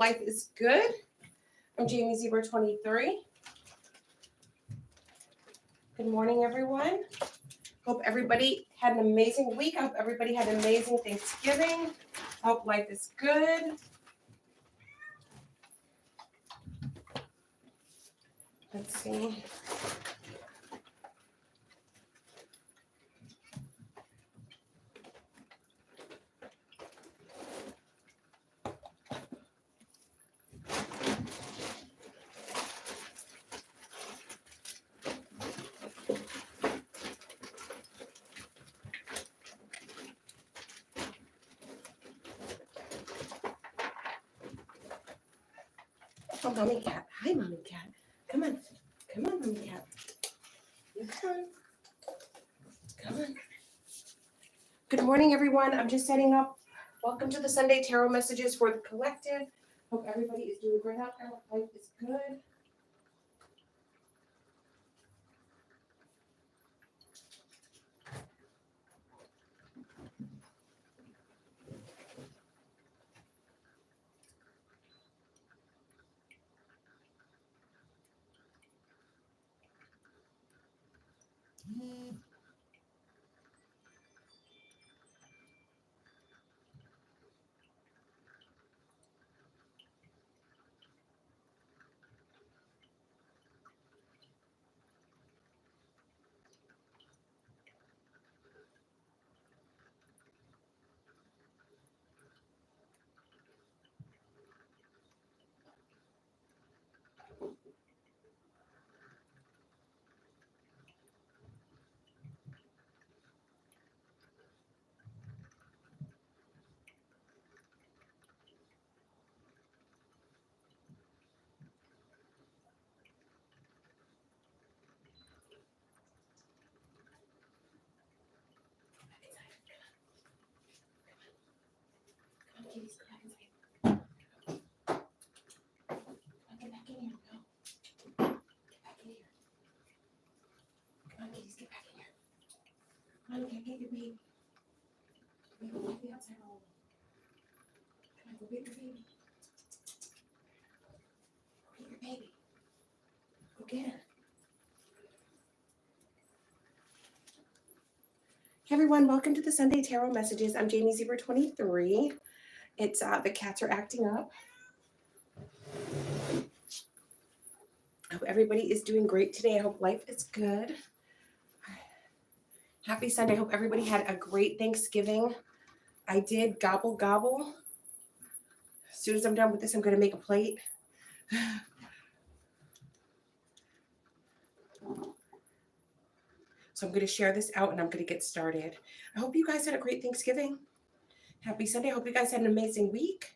Life is good. I'm Jamie Zebra 23. Good morning, everyone. Hope everybody had an amazing week. I hope everybody had an amazing Thanksgiving. I hope life is good. Let's see. Oh, Mommy Cat. Hi, Mommy Cat. Come on. Come on, Mommy Cat. You come on. Come on. Good morning, everyone. I'm just setting up. Welcome to the Sunday Tarot Messages for the Collective. Hope everybody is doing great out there. Life is good. Come on, kitties. Come back inside. Get back in here. Go. Get back in here. Come on, kitties. Get back in here. Come on, get your baby. We have a baby outside all alone. Come on, go get your baby. Go get your baby. Go get her. Hey everyone, welcome to the Sunday Tarot Messages. I'm Jamie Zebra 23. It's the cats are acting up. I hope everybody is doing great today. I hope life is good. Happy Sunday. I hope everybody had a great Thanksgiving. I did gobble gobble. As soon as I'm done with this, I'm going to make a plate. So I'm going to share this out and I'm going to get started. I hope you guys had a great Thanksgiving. Happy Sunday. I hope you guys had an amazing week.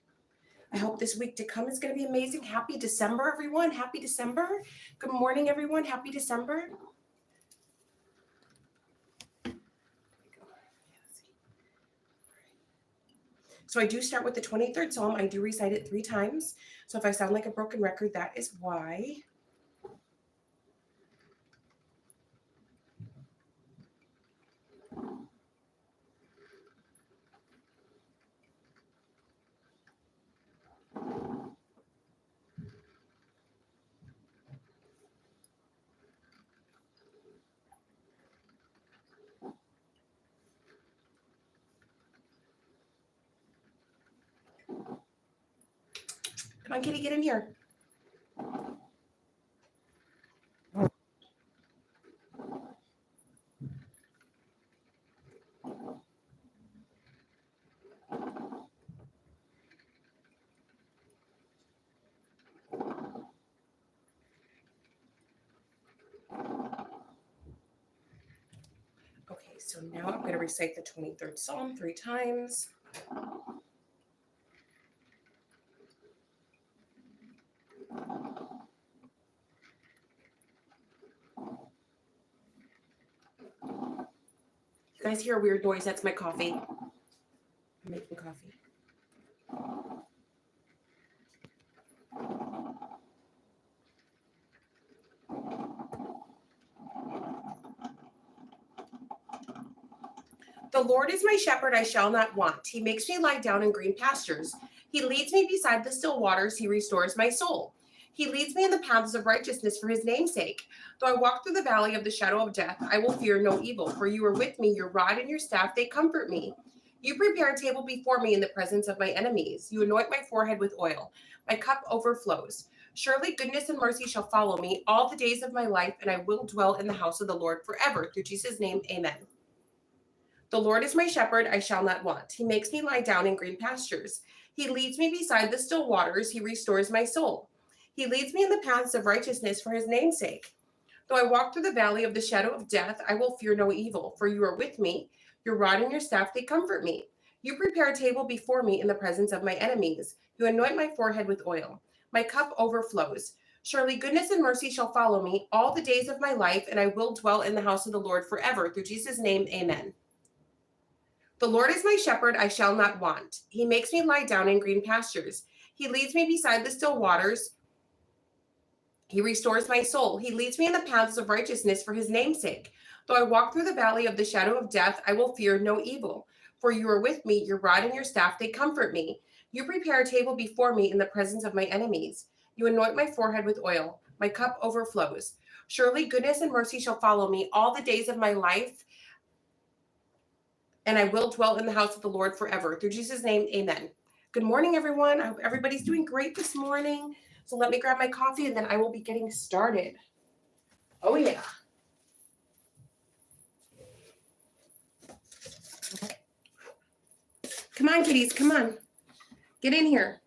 I hope this week to come is going to be amazing. Happy December, everyone. Happy December. Good morning, everyone. Happy December. So I do start with the 23rd Psalm. I do recite it 3 times. So if I sound like a broken record, that is why. Come on, kitty, get in here. Okay, so now I'm going to recite the 23rd Psalm 3 times. You guys hear a weird noise? That's my coffee. I'm making coffee. The Lord is my shepherd, I shall not want. He makes me lie down in green pastures. He leads me beside the still waters. He restores my soul. He leads me in the paths of righteousness for his name's sake. Though I walk through the valley of the shadow of death, I will fear no evil, for you are with me. Your rod and your staff, they comfort me. You prepare a table before me in the presence of my enemies. You anoint my forehead with oil. My cup overflows. Surely goodness and mercy shall follow me all the days of my life, and I will dwell in the house of the Lord forever. Through Jesus' name, amen. The Lord is my shepherd, I shall not want. He makes me lie down in green pastures. He leads me beside the still waters. He restores my soul. He leads me in the paths of righteousness for his name's sake. Though I walk through the valley of the shadow of death, I will fear no evil, for you are with me. Your rod and your staff, they comfort me. You prepare a table before me in the presence of my enemies. You anoint my forehead with oil. My cup overflows. Surely goodness and mercy shall follow me all the days of my life, and I will dwell in the house of the Lord forever. Through Jesus' name, amen. The Lord is my shepherd, I shall not want. He makes me lie down in green pastures. He leads me beside the still waters. He restores my soul. He leads me in the paths of righteousness for his name's sake. Though I walk through the valley of the shadow of death, I will fear no evil. For you are with me, your rod and your staff, they comfort me. You prepare a table before me in the presence of my enemies. You anoint my forehead with oil. My cup overflows. Surely goodness and mercy shall follow me all the days of my life, and I will dwell in the house of the Lord forever. Through Jesus' name, amen. Good morning, everyone. I hope everybody's doing great this morning. So let me grab my coffee and then I will be getting started. Oh, yeah. Come on, kitties, come on. Get in here.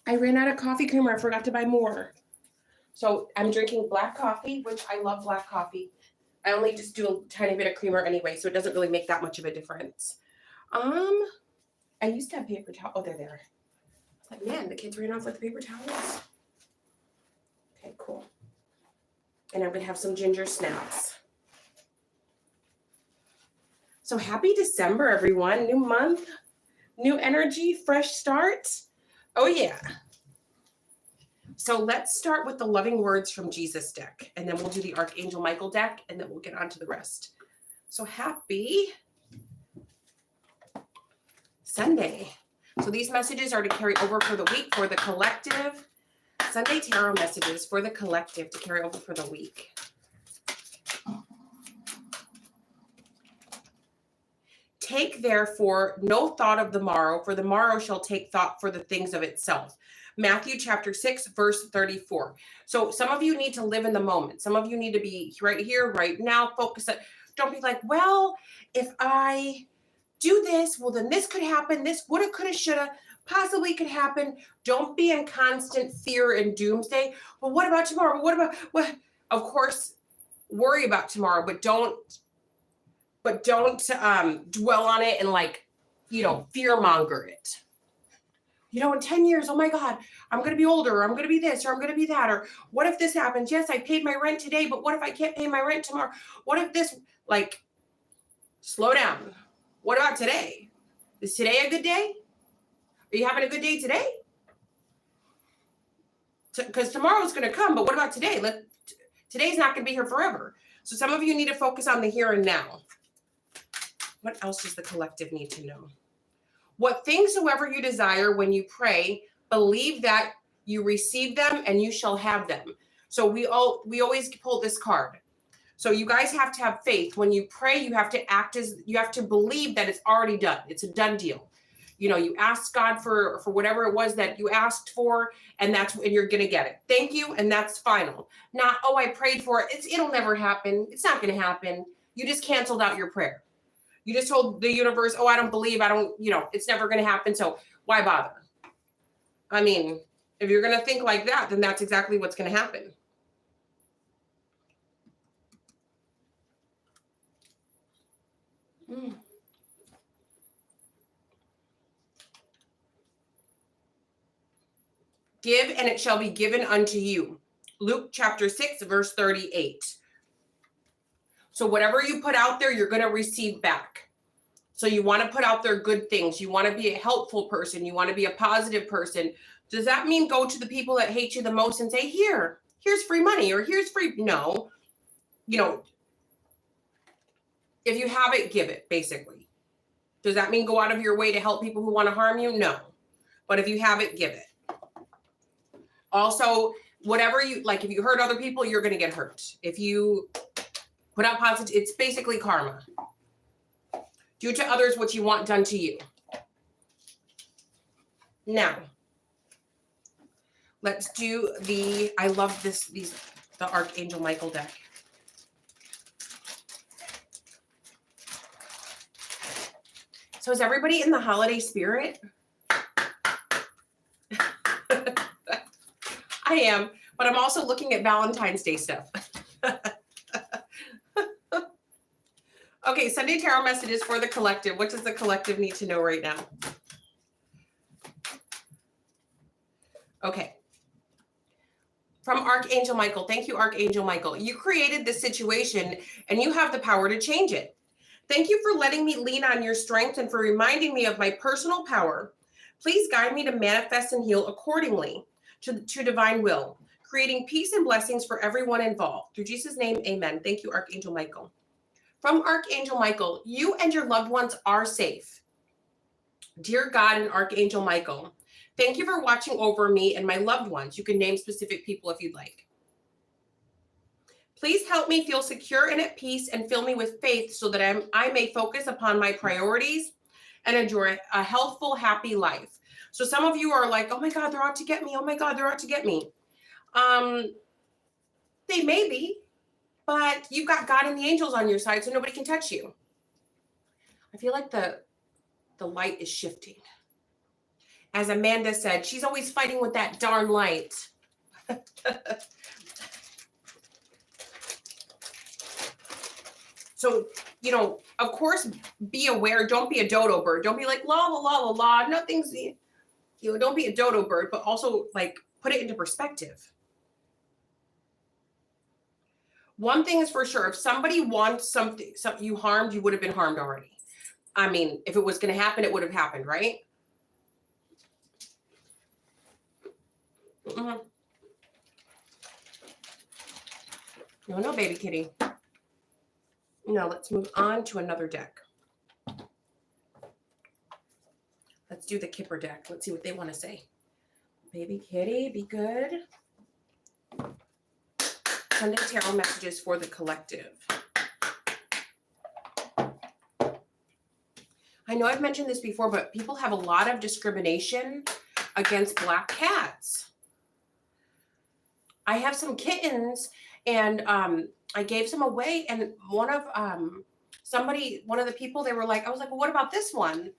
I ran out of coffee creamer. I forgot to buy more. So I'm drinking black coffee, which I love black coffee. I only just do a tiny bit of creamer anyway, so it doesn't really make that much of a difference. I used to have paper towel. Oh, they're there. I was like, man, the kids ran off with the paper towels. Okay, cool. And I'm going to have some ginger snaps. So happy December, everyone. New month, new energy, fresh start. Oh, yeah. So let's start with the loving words from Jesus deck, and then we'll do the Archangel Michael deck, and then we'll get on to the rest. So happy Sunday. So these messages are to carry over for the week for the collective. Sunday tarot messages for the collective to carry over for the week. Take therefore no thought of the morrow, for the morrow shall take thought for the things of itself. Matthew chapter 6, verse 34. So some of you need to live in the moment. Some of you need to be right here, right now, focus. Don't be like, well, if I do this, well, then this could happen. This woulda, coulda, shoulda, possibly could happen. Don't be in constant fear and doomsday. Well, what about tomorrow? What about, what? Of course, worry about tomorrow, but don't dwell on it and fear monger it. In 10 years, oh my God, I'm going to be older, or I'm going to be this, or I'm going to be that, or what if this happens? Yes, I paid my rent today, but what if I can't pay my rent tomorrow? What if this, slow down. What about today? Is today a good day? Are you having a good day today? Because tomorrow's going to come, but what about today? Today's not going to be here forever. So some of you need to focus on the here and now. What else does the collective need to know? What things soever you desire when you pray, believe that you receive them and you shall have them. So we always pull this card. So you guys have to have faith. When you pray, you have to believe that it's already done. It's a done deal. You ask God for whatever it was that you asked for, and you're going to get it. Thank you. And that's final. Not, oh, I prayed for it. It'll never happen. It's not going to happen. You just canceled out your prayer. You just told the universe, oh, I don't believe, it's never going to happen. So why bother? I mean, if you're going to think like that, then that's exactly what's going to happen. Give and it shall be given unto you. Luke chapter 6, verse 38. So whatever you put out there, you're going to receive back. So you want to put out there good things. You want to be a helpful person. You want to be a positive person. Does that mean go to the people that hate you the most and say, here's free money or here's free? No. You know, if you have it, give it, basically. Does that mean go out of your way to help people who want to harm you? No. But if you have it, give it. Also, whatever you, like if you hurt other people, you're going to get hurt. If you put out positive, it's basically karma. Do to others what you want done to you. Now, let's do I love the Archangel Michael deck. So is everybody in the holiday spirit? I am, but I'm also looking at Valentine's Day stuff. Okay, Sunday Tarot messages for the collective. What does the collective need to know right now? Okay. From Archangel Michael. Thank you, Archangel Michael. You created this situation and you have the power to change it. Thank you for letting me lean on your strength and for reminding me of my personal power. Please guide me to manifest and heal accordingly to divine will, creating peace and blessings for everyone involved. Through Jesus' name, amen. Thank you, Archangel Michael. From Archangel Michael, you and your loved ones are safe. Dear God and Archangel Michael, thank you for watching over me and my loved ones. You can name specific people if you'd like. Please help me feel secure and at peace and fill me with faith so that I may focus upon my priorities and enjoy a healthful, happy life. So some of you are like, oh my God, they're out to get me. Oh my God, they're out to get me. They may be, but you've got God and the angels on your side, so nobody can touch you. I feel like the light is shifting. As Amanda said, she's always fighting with that darn light. So, you know, of course, be aware. Don't be a dodo bird. Don't be like, la, la, la, la, la. Nothing's, you know, don't be a dodo bird, but also like put it into perspective. One thing is for sure. If somebody wants something you harmed, you would have been harmed already. I mean, if it was going to happen, it would have happened, right? Mm-hmm. No, baby kitty. No, let's move on to another deck. Let's do the Kipper deck. Let's see what they want to say. Baby kitty, be good. Sunday Tarot messages for the collective. I know I've mentioned this before, but people have a lot of discrimination against black cats. I have some kittens and I gave some away, and one of the people, they were like, I was like, well, what about this one?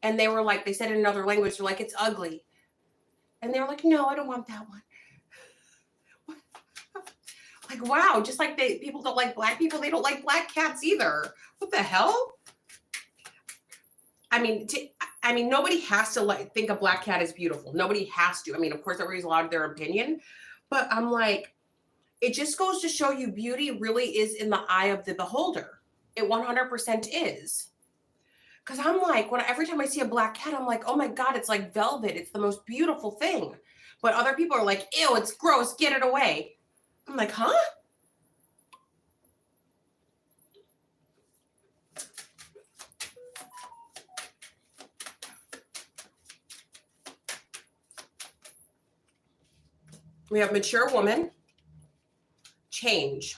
And they were like, they said in another language, they're like, it's ugly. And they were like, no, I don't want that one. Like, wow, just like people don't like black people, they don't like black cats either. What the hell? I mean, nobody has to think a black cat is beautiful. Nobody has to. I mean, of course, everybody's allowed their opinion, but I'm like, it just goes to show you beauty really is in the eye of the beholder. It 100% is. Because I'm like, every time I see a black cat, I'm like, oh my God, it's like velvet. It's the most beautiful thing. But other people are like, ew, it's gross. Get it away. I'm like, huh? We have mature woman, change,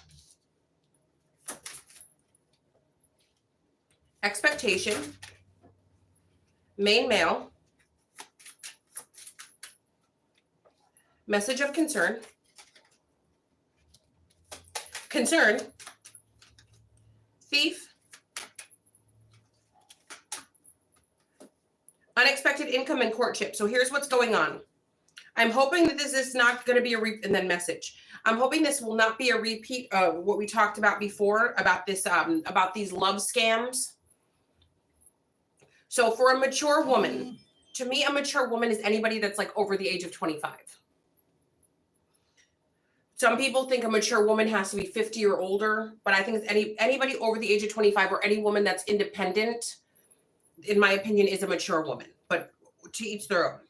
expectation, main male, message of concern, thief, unexpected income and courtship. So here's what's going on. I'm hoping that this is not going to be and then message. I'm hoping this will not be a repeat of what we talked about before about this, about these love scams. So for a mature woman, to me, a mature woman is anybody that's like over the age of 25. Some people think a mature woman has to be 50 or older, but I think it's anybody over the age of 25 or any woman that's independent, in my opinion, is a mature woman, but to each their own.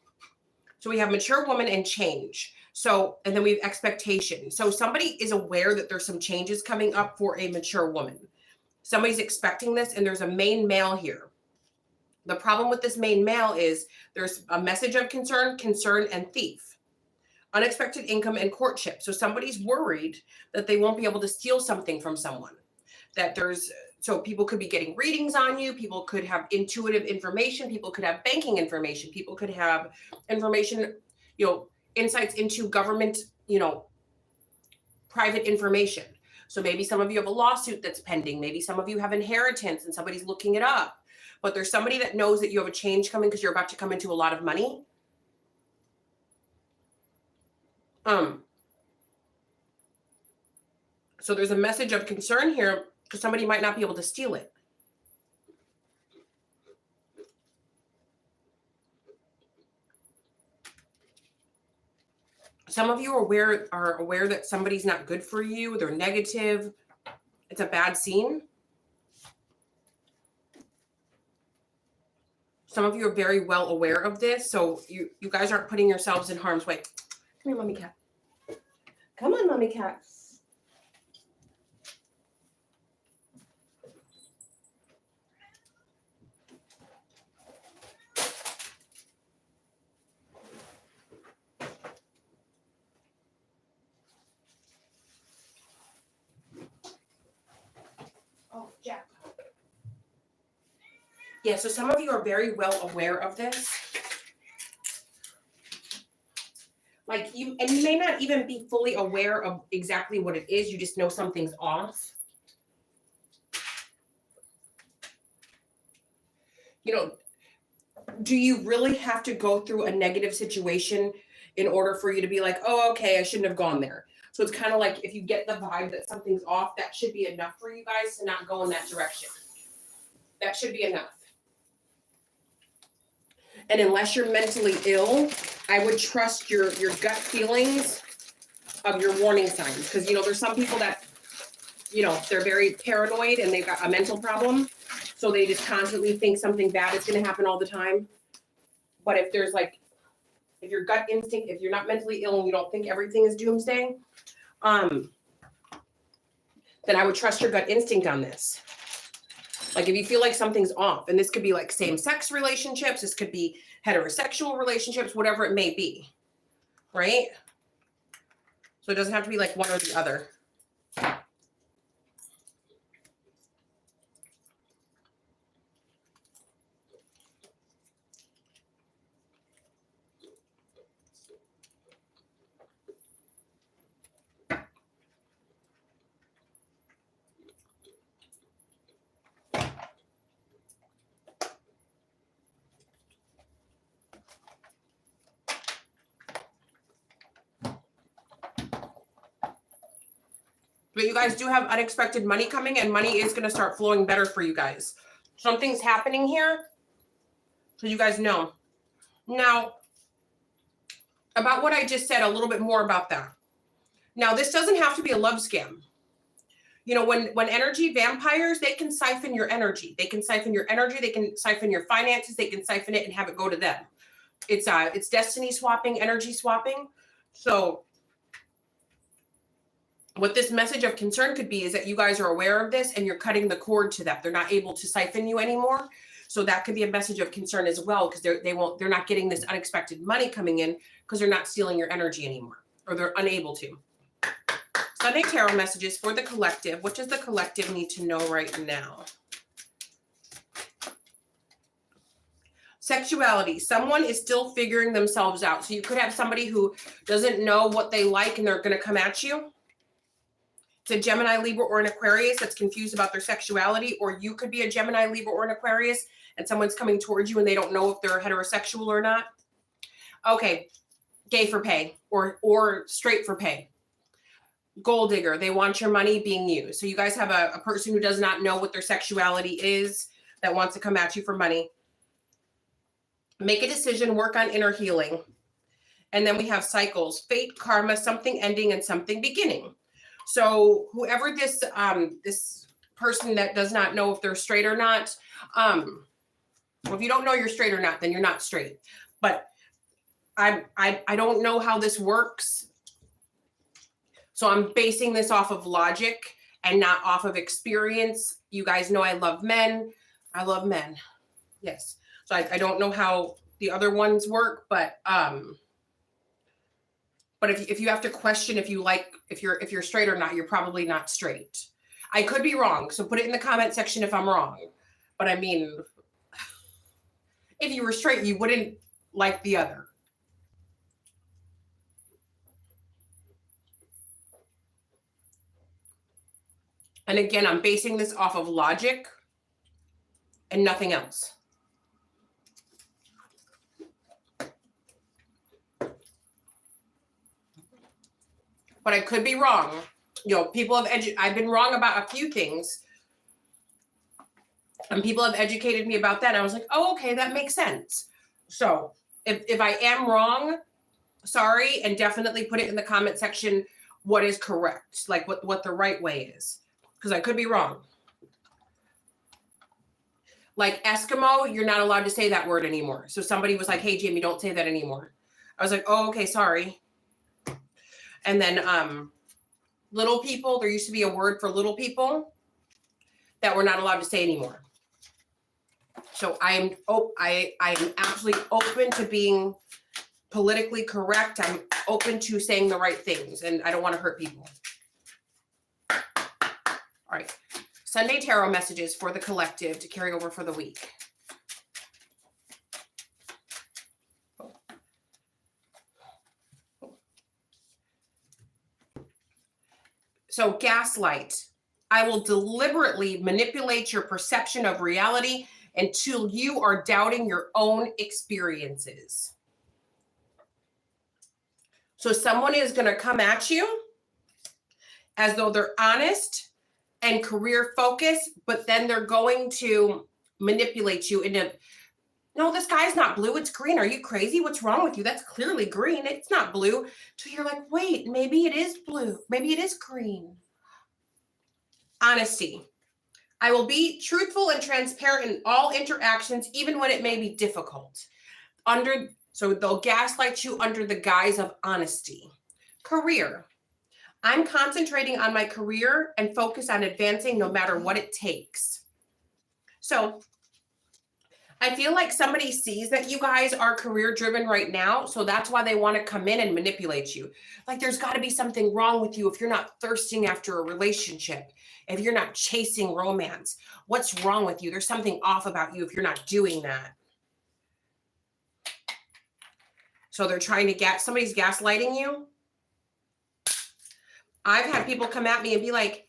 So we have mature woman and change. So, and then we have expectation. So somebody is aware that there's some changes coming up for a mature woman. Somebody's expecting this, and there's a main male here. The problem with this main male is there's a message of concern, and thief. Unexpected income and courtship. So somebody's worried that they won't be able to steal something from someone. So people could be getting readings on you. People could have intuitive information. People could have banking information. People could have information, insights into government, private information. So maybe some of you have a lawsuit that's pending. Maybe some of you have inheritance and somebody's looking it up. But there's somebody that knows that you have a change coming because you're about to come into a lot of money. So there's a message of concern here because somebody might not be able to steal it. Some of you are aware that somebody's not good for you. They're negative. It's a bad scene. Some of you are very well aware of this. So you guys aren't putting yourselves in harm's way. Come here, mommy cat. Come on, mommy cat. Oh, Jack. Yeah, so some of you are very well aware of this. You may not even be fully aware of exactly what it is. You just know something's off. Do you really have to go through a negative situation in order for you to be like, oh, okay, I shouldn't have gone there? So it's kind of like if you get the vibe that something's off, that should be enough for you guys to not go in that direction. That should be enough. And unless you're mentally ill, I would trust your gut feelings of your warning signs. Because, there's some people that, they're very paranoid and they've got a mental problem. So they just constantly think something bad is going to happen all the time. But if there's if your gut instinct, if you're not mentally ill and you don't think everything is doomsday, then I would trust your gut instinct on this. If you feel like something's off, and this could be same-sex relationships, this could be heterosexual relationships, whatever it may be, right? So it doesn't have to be one or the other. But you guys do have unexpected money coming, and money is going to start flowing better for you guys. Something's happening here, so you guys know. Now, about what I just said, a little bit more about that. Now, this doesn't have to be a love scam. When energy vampires, they can siphon your energy. They can siphon your energy. They can siphon your finances. They can siphon it and have it go to them. It's destiny swapping, energy swapping. So what this message of concern could be is that you guys are aware of this and you're cutting the cord to that. They're not able to siphon you anymore. So that could be a message of concern as well, because they're not getting this unexpected money coming in because they're not stealing your energy anymore, or they're unable to. Sunday Tarot messages for the collective. What does the collective need to know right now? Sexuality. Someone is still figuring themselves out. So you could have somebody who doesn't know what they like and they're going to come at you. It's a Gemini, Libra, or an Aquarius that's confused about their sexuality, or you could be a Gemini, Libra, or an Aquarius, and someone's coming towards you and they don't know if they're heterosexual or not. Okay, gay for pay, or straight for pay. Gold digger, they want your money being used. So you guys have a person who does not know what their sexuality is that wants to come at you for money. make a decision, work on inner healing. And then we have cycles, fate, karma, something ending and something beginning. So whoever this this person that does not know if they're straight or not, well, if you don't know you're straight or not, then you're not straight. But I don't know how this works. So I'm basing this off of logic and not off of experience. You guys know I love men. I love men. Yes. So I don't know how the other ones work, but if you have to question if you're straight or not, you're probably not straight. I could be wrong, so put it in the comment section if I'm wrong. But I mean, if you were straight, you wouldn't like the other. And again, I'm basing this off of logic and nothing else. But I could be wrong. You know, people have I've been wrong about a few things. And people have educated me about that. And I was like, oh, okay, that makes sense. So if I am wrong, sorry, and definitely put it in the comment section what is correct, like what the right way is. Because I could be wrong. Like Eskimo, you're not allowed to say that word anymore. So somebody was like, hey, Jamie, don't say that anymore. I was like, oh, okay, sorry. And then little people, there used to be a word for little people that we're not allowed to say anymore. So I am absolutely open to being politically correct. I'm open to saying the right things, and I don't want to hurt people. All right. Sunday tarot messages for the collective to carry over for the week. So gaslight. I will deliberately manipulate your perception of reality until you are doubting your own experiences. So someone is going to come at you as though they're honest and career focused, but then they're going to manipulate you into, no, the sky's not blue, it's green. Are you crazy? What's wrong with you? That's clearly green. It's not blue. So you're like, wait, maybe it is blue. Maybe it is green. Honesty. I will be truthful and transparent in all interactions, even when it may be difficult. So they'll gaslight you under the guise of honesty. Career. I'm concentrating on my career and focus on advancing no matter what it takes. So I feel like somebody sees that you guys are career driven right now. So that's why they want to come in and manipulate you. Like there's got to be something wrong with you if you're not thirsting after a relationship, if you're not chasing romance. What's wrong with you? There's something off about you if you're not doing that. So they're trying to somebody's gaslighting you. I've had people come at me and be like,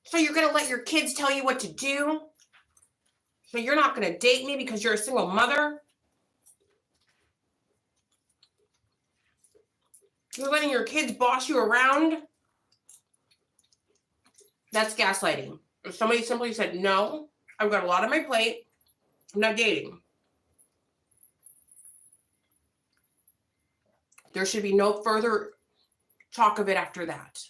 so you're going to let your kids tell you what to do? So you're not going to date me because you're a single mother? You're letting your kids boss you around? That's gaslighting. If somebody simply said, no, I've got a lot on my plate, I'm not dating. There should be no further talk of it after that.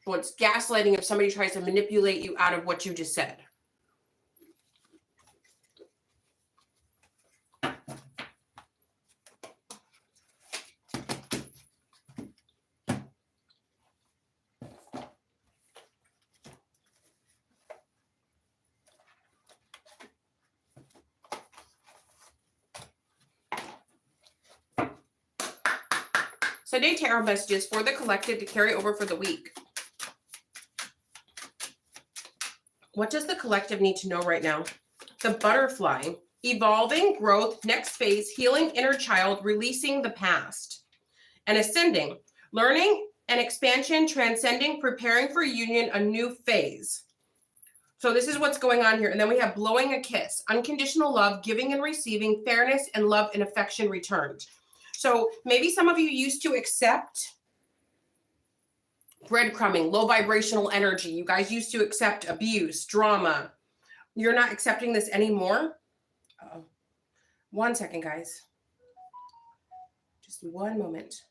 So it's gaslighting if somebody tries to manipulate you out of what you just said. Sunday tarot messages for the collective to carry over for the week. What does the collective need to know right now? The butterfly, evolving, growth, next phase, healing inner child, releasing the past. And ascending, learning and expansion, transcending, preparing for union, a new phase. So this is what's going on here. And then we have blowing a kiss, unconditional love, giving and receiving, fairness and love and affection returned. So maybe some of you used to accept breadcrumbing, low vibrational energy. You guys used to accept abuse, drama, You're not accepting this anymore? Uh-oh. 1 second, guys. Just 1 moment.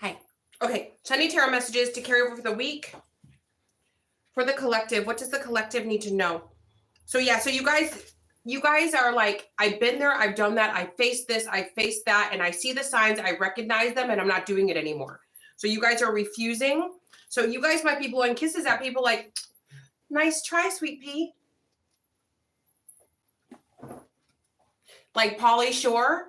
Hi. Okay, Sunday Tarot messages to carry over for the week. For the collective, what does the collective need to know? So yeah, so you guys are like, I've been there, I've done that, I faced this, I faced that, and I see the signs, I recognize them, and I'm not doing it anymore. So you guys are refusing. So you guys might be blowing kisses at people like, nice try, sweet pea. Like Pauly Shore.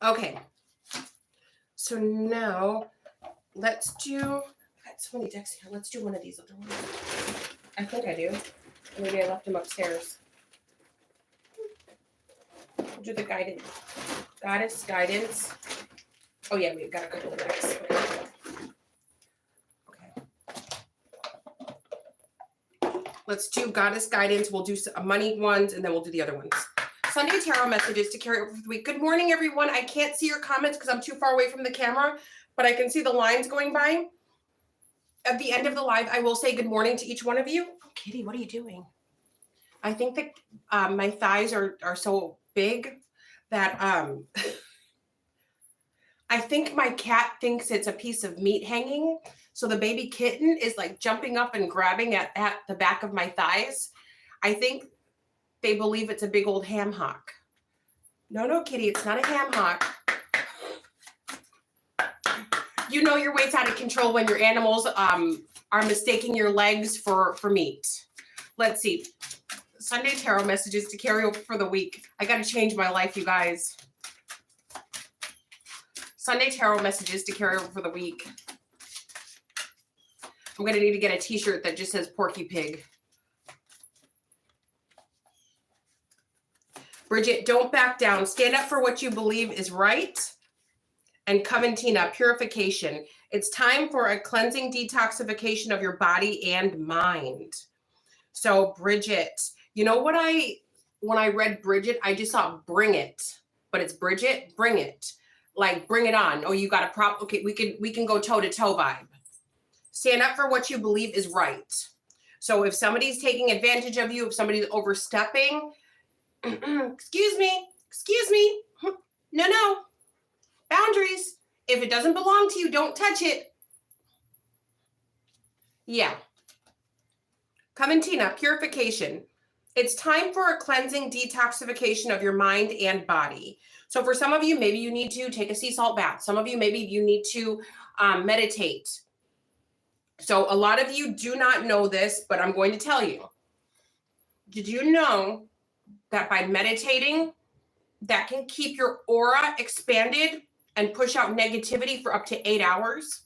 Okay. So now let's do, I got so many decks here. Let's do one of these other ones. I think I do. Maybe I left them upstairs. We'll do the guidance. Goddess guidance. Oh yeah, we've got a couple of decks. Okay. Let's do goddess guidance. We'll do money ones, and then we'll do the other ones. Sunday Tarot messages to carry over for the week. Good morning, everyone. I can't see your comments because I'm too far away from the camera, but I can see the lines going by. At the end of the live, I will say good morning to each one of you. Oh, Kitty, what are you doing? I think that my thighs are so big that I think my cat thinks it's a piece of meat hanging. So the baby kitten is like jumping up and grabbing at the back of my thighs. I think they believe it's a big old ham hock. No, Kitty, it's not a ham hock. You know your weight's out of control when your animals are mistaking your legs for meat. Let's see. Sunday Tarot messages to carry over for the week. I got to change my life, you guys. Sunday Tarot messages to carry over for the week. I'm going to need to get a t-shirt that just says Porky Pig. Bridget, don't back down. Stand up for what you believe is right. And Coventina, purification. It's time for a cleansing detoxification of your body and mind. So Bridget, you know what when I read Bridget, I just thought bring it, but it's Bridget, bring it. Like bring it on. Oh, you got a prop. Okay, we can go toe to toe vibe. Stand up for what you believe is right. So if somebody's taking advantage of you, if somebody's overstepping, excuse me, no, boundaries. If it doesn't belong to you, don't touch it. Yeah. Coventina, purification. It's time for a cleansing detoxification of your mind and body. So for some of you, maybe you need to take a sea salt bath. Some of you, maybe you need to meditate. So a lot of you do not know this, but I'm going to tell you. Did you know that by meditating, that can keep your aura expanded and push out negativity for up to 8 hours?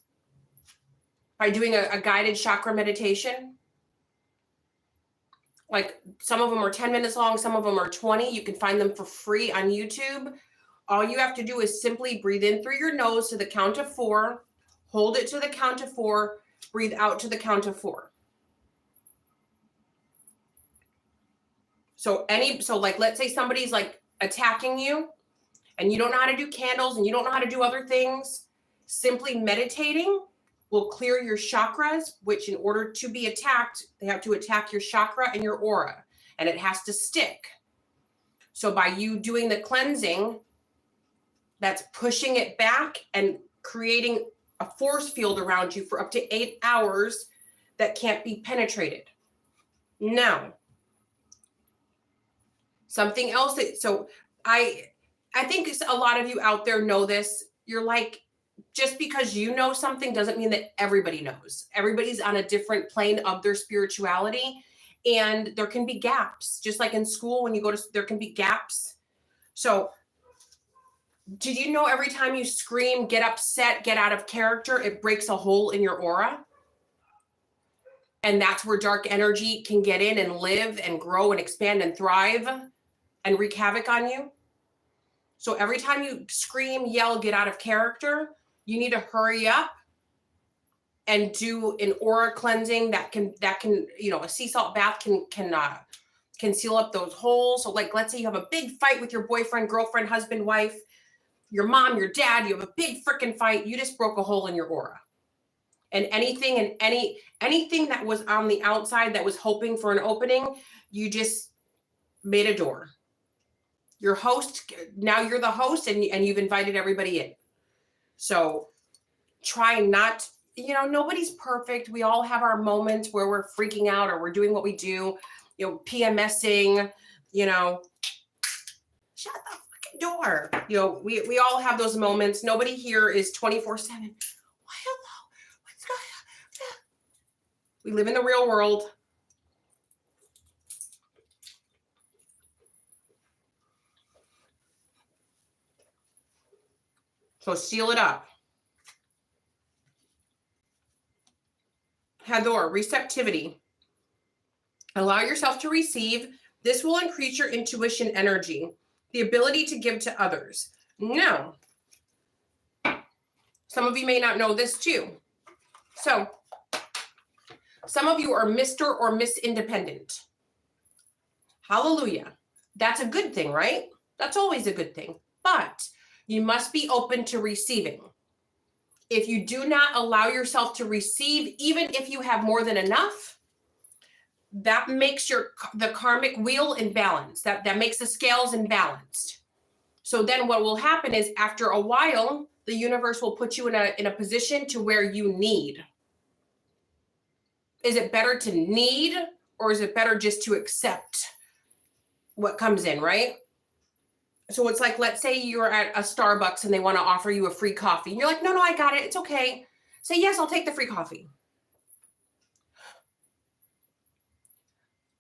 By doing a guided chakra meditation? Like some of them are 10 minutes long, some of them are 20. You can find them for free on YouTube. All you have to do is simply breathe in through your nose to the count of 4, hold it to the count of 4, breathe out to the count of 4. So like, let's say somebody's like attacking you and you don't know how to do candles and you don't know how to do other things. Simply meditating will clear your chakras, which in order to be attacked, they have to attack your chakra and your aura, and it has to stick. So by you doing the cleansing, that's pushing it back and creating a force field around you for up to 8 hours that can't be penetrated. Now, something else so I think a lot of you out there know this. You're like, just because you know something doesn't mean that everybody knows. Everybody's on a different plane of their spirituality, and there can be gaps. Just like in school, when you go to, there can be gaps. So did you know every time you scream, get upset, get out of character, it breaks a hole in your aura? And that's where dark energy can get in and live and grow and expand and thrive and wreak havoc on you. So every time you scream, yell, get out of character, you need to hurry up and do an aura cleansing that can, a sea salt bath can seal up those holes. So like, let's say you have a big fight with your boyfriend, girlfriend, husband, wife, your mom, your dad, you have a big freaking fight. You just broke a hole in your aura. And anything that was on the outside that was hoping for an opening, you just made a door. Your host, now you're the host and you've invited everybody in. So try not, nobody's perfect. We all have our moments where we're freaking out or we're doing what we do, PMSing, shut the fucking door. We all have those moments. Nobody here is 24/7. Hello, what's going on? We live in the real world. So seal it up. Hador, receptivity. Allow yourself to receive. This will increase your intuition energy, the ability to give to others. Now, some of you may not know this too. So, some of you are Mr. or Miss Independent. Hallelujah. That's a good thing, right? That's always a good thing. But you must be open to receiving. If you do not allow yourself to receive, even if you have more than enough, that makes the karmic wheel imbalanced. That makes the scales imbalanced. So then what will happen is after a while, the universe will put you in a position to where you need. Is it better to need, or is it better just to accept what comes in, right? So it's like, let's say you're at a Starbucks and they want to offer you a free coffee. And you're like, no, I got it. It's okay. Say, yes, I'll take the free coffee.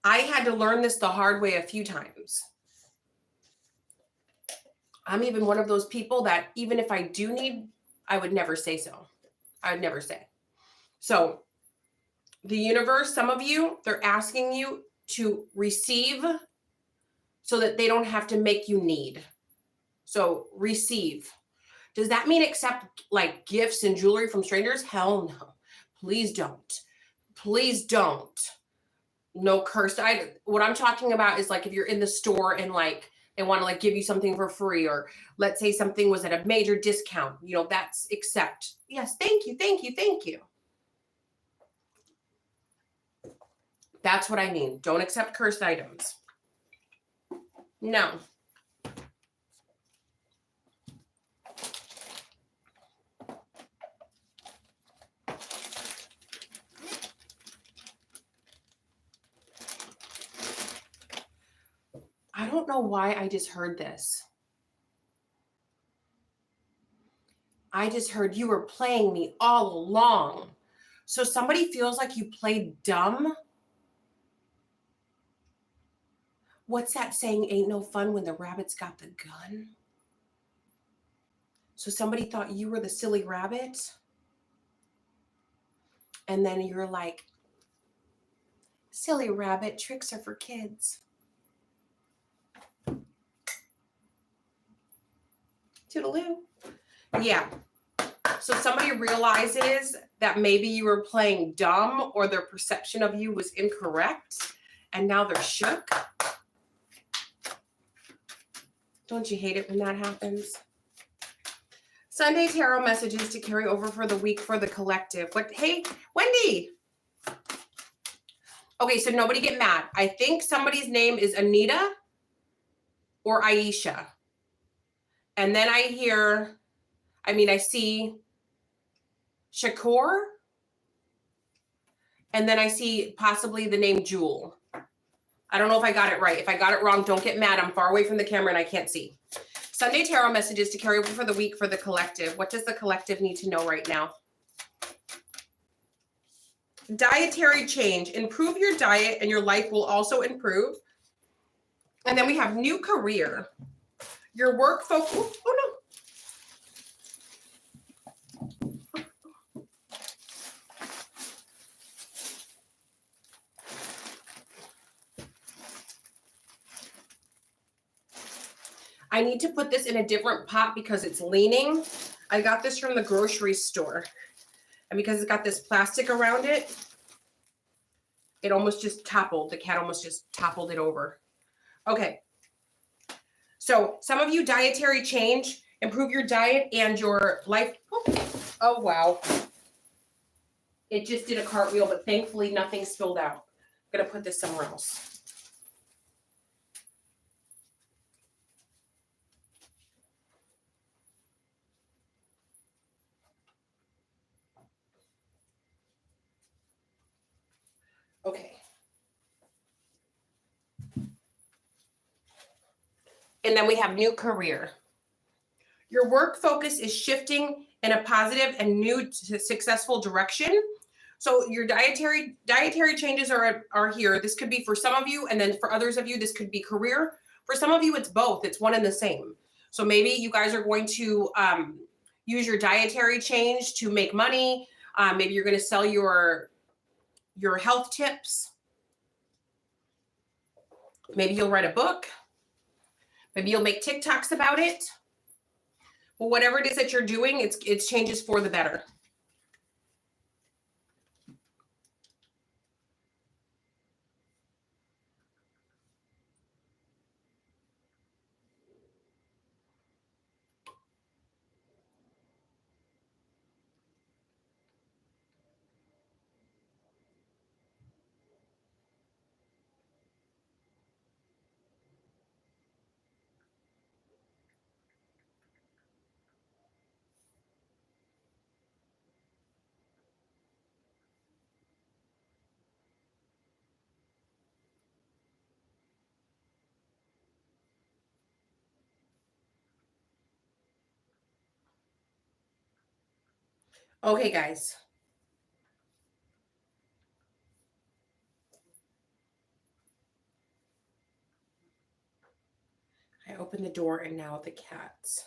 I had to learn this the hard way a few times. I'm even one of those people that even if I do need, I would never say so. I would never say. So the universe, some of you, they're asking you to receive so that they don't have to make you need. So receive. Does that mean accept like gifts and jewelry from strangers? Hell no. Please don't. Please don't. No cursed. What I'm talking about is like if you're in the store and like they want to like give you something for free, or let's say something was at a major discount, that's accept. Yes, thank you, thank you, thank you. That's what I mean. Don't accept cursed items. No. I don't know why I just heard this. I just heard you were playing me all along. So somebody feels like you played dumb. What's that saying? Ain't no fun when the rabbit's got the gun. So somebody thought you were the silly rabbit. And then you're like, silly rabbit, tricks are for kids. Toodaloo. Yeah. So somebody realizes that maybe you were playing dumb or their perception of you was incorrect, and now they're shook. Don't you hate it when that happens? Sunday tarot messages to carry over for the week for the collective. What? Hey, Wendy. Okay, so nobody get mad. I think somebody's name is Anita or Aisha. And then I see Shakur. And then I see possibly the name Jewel. I don't know if I got it right. If I got it wrong, don't get mad. I'm far away from the camera and I can't see. Sunday tarot messages to carry over for the week for the collective. What does the collective need to know right now? Dietary change. Improve your diet and your life will also improve. And then we have new career. Your work focus. Oh no. I need to put this in a different pot because it's leaning. I got this from the grocery store. And because it's got this plastic around it, it almost just toppled. The cat almost just toppled it over. Okay. So some of you dietary change, improve your diet and your life. Oh, wow. It just did a cartwheel, but thankfully nothing spilled out. I'm going to put this somewhere else. Okay. And then we have new career. Your work focus is shifting in a positive and new successful direction. So your dietary changes are here. This could be for some of you, and then for others of you, this could be career. For some of you, it's both. It's one and the same. So maybe you guys are going to use your dietary change to make money. Maybe you're going to sell your health tips. Maybe you'll write a book. Maybe you'll make TikToks about it. Well, whatever it is that you're doing, it's changes for the better. Okay, guys. I opened the door and now the cats.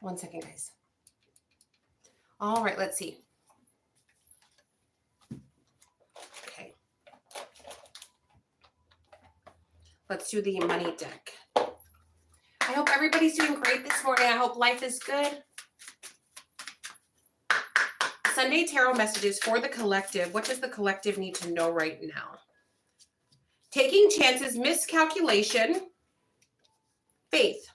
One second, guys. All right, let's see. Okay. Let's do the money deck. I hope everybody's doing great this morning. I hope life is good. Sunday tarot messages for the collective. What does the collective need to know right now? Taking chances, miscalculation, faith,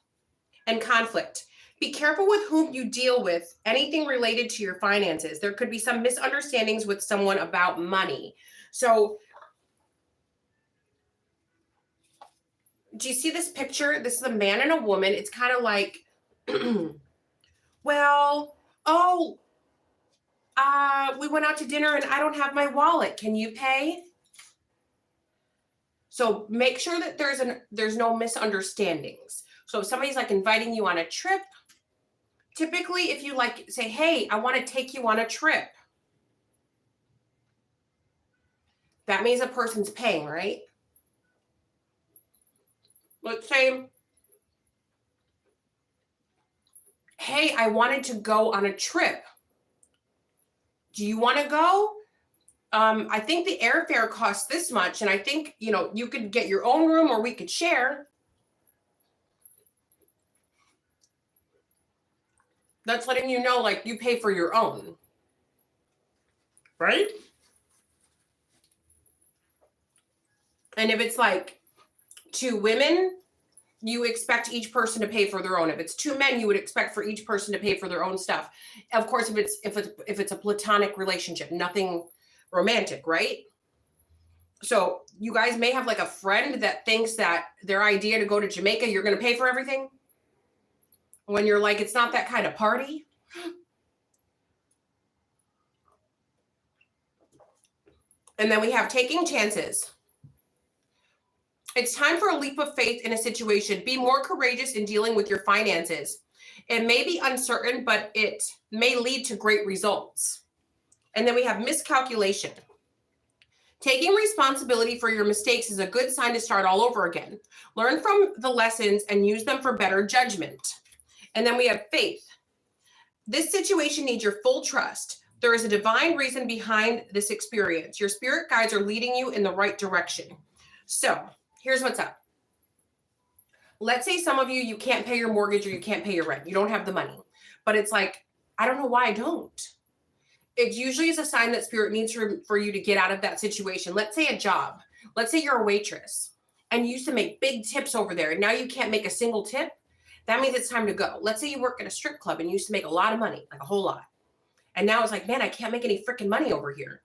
and conflict. Be careful with whom you deal with, anything related to your finances. There could be some misunderstandings with someone about money. So, do you see this picture? This is a man and a woman. It's kind of like, well, we went out to dinner and I don't have my wallet. Can you pay? So make sure that there's no misunderstandings. So if somebody's like inviting you on a trip, typically if you like say, hey, I want to take you on a trip. That means a person's paying, right? Let's say, hey, I wanted to go on a trip. Do you want to go? I think the airfare costs this much, and I think, you could get your own room or we could share. That's letting you know, like, you pay for your own. Right? And if it's like 2 women, you expect each person to pay for their own. If it's 2 men, you would expect for each person to pay for their own stuff. Of course, if it's a platonic relationship, nothing romantic, right? So you guys may have like a friend that thinks that their idea to go to Jamaica, you're going to pay for everything. When you're like, it's not that kind of party. And then we have taking chances. It's time for a leap of faith in a situation. Be more courageous in dealing with your finances. It may be uncertain, but it may lead to great results. And then we have miscalculation. Taking responsibility for your mistakes is a good sign to start all over again. Learn from the lessons and use them for better judgment. And then we have faith. This situation needs your full trust. There is a divine reason behind this experience. Your spirit guides are leading you in the right direction. So here's what's up. Let's say some of you can't pay your mortgage or you can't pay your rent. You don't have the money. But it's like, I don't know why I don't. It usually is a sign that spirit needs for you to get out of that situation. Let's say a job. Let's say you're a waitress and you used to make big tips over there and now you can't make a single tip. That means it's time to go. Let's say you work at a strip club and you used to make a lot of money, like a whole lot. And now it's like, man, I can't make any freaking money over here.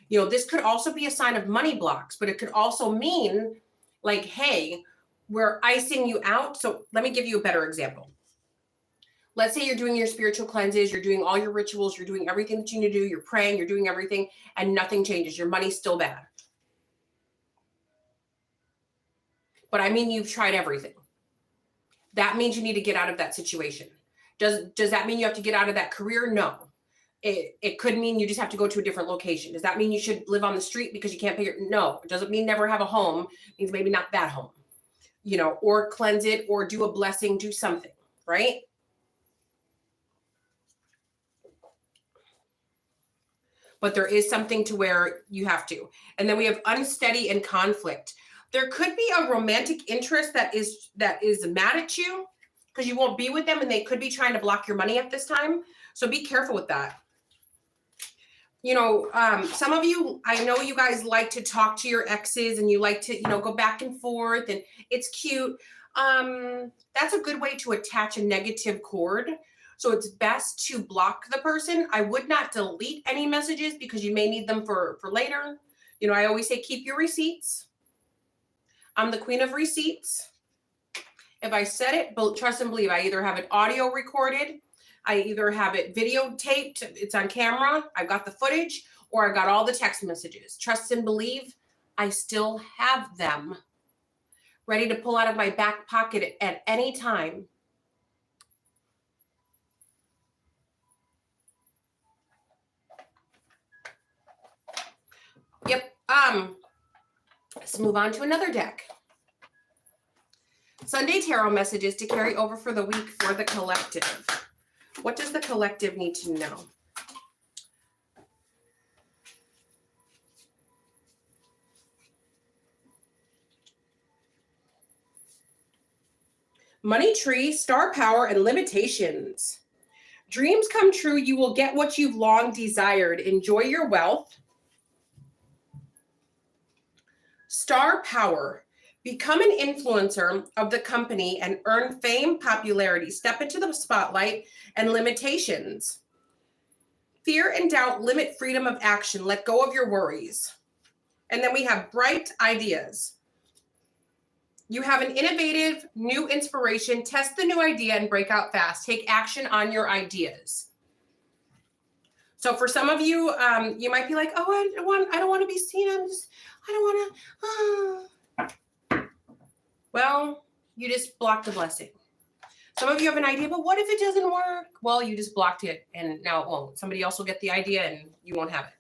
You know, this could also be a sign of money blocks, but it could also mean like, hey, we're icing you out. So let me give you a better example. Let's say you're doing your spiritual cleanses, you're doing all your rituals, you're doing everything that you need to do, you're praying, you're doing everything, and nothing changes. Your money's still bad. But I mean, you've tried everything. That means you need to get out of that situation. Does that mean you have to get out of that career? No. It could mean you just have to go to a different location. Does that mean you should live on the street because you can't pay your, no. It doesn't mean never have a home. It means maybe not that home, you know, or cleanse it or do a blessing, do something, right? But there is something to where you have to. And then we have unsteady and conflict. There could be a romantic interest that is mad at you because you won't be with them and they could be trying to block your money at this time. So be careful with that. You know, some of you, I know you guys like to talk to your exes and you like to, you know, go back and forth and it's cute. That's a good way to attach a negative cord. So it's best to block the person. I would not delete any messages because you may need them for later. You know, I always say, keep your receipts. I'm the queen of receipts. If I said it, but trust and believe, I either have it audio recorded, I either have it videotaped, it's on camera, I've got the footage, or I've got all the text messages. Trust and believe, I still have them ready to pull out of my back pocket at any time. Yep. Let's move on to another deck. Sunday tarot messages to carry over for the week for the collective. What does the collective need to know? Money tree, star power, and limitations. Dreams come true. You will get what you've long desired. Enjoy your wealth. Star power. Become an influencer of the company and earn fame, popularity. Step into the spotlight. And limitations. Fear and doubt limit freedom of action. Let go of your worries. And then we have bright ideas. You have an innovative new inspiration. Test the new idea and break out fast. Take action on your ideas. So for some of you, you might be like, oh, I don't want to be seen. I don't want to. Well, you just blocked the blessing. Some of you have an idea, but what if it doesn't work? Well, you just blocked it and now it won't. Somebody else will get the idea and you won't have it.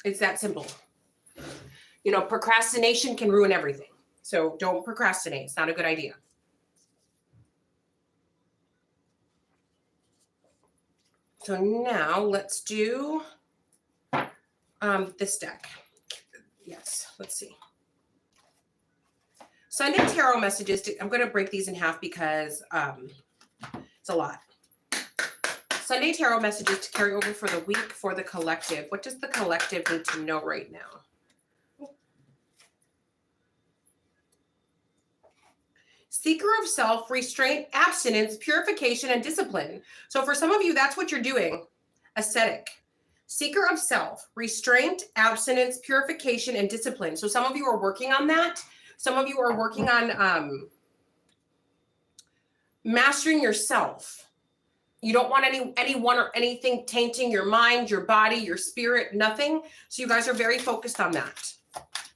It's that simple. You know, procrastination can ruin everything. So don't procrastinate. It's not a good idea. So now let's do this deck. Yes, let's see. Sunday tarot messages. I'm going to break these in half because It's a lot. Sunday tarot messages to carry over for the week for the collective. What does the collective need to know right now? Seeker of self, restraint, abstinence, purification, and discipline. So for some of you, that's what you're doing. Ascetic. Seeker of self, restraint, abstinence, purification, and discipline. So some of you are working on that. Some of you are working on mastering yourself. You don't want anyone or anything tainting your mind, your body, your spirit, nothing. So you guys are very focused on that.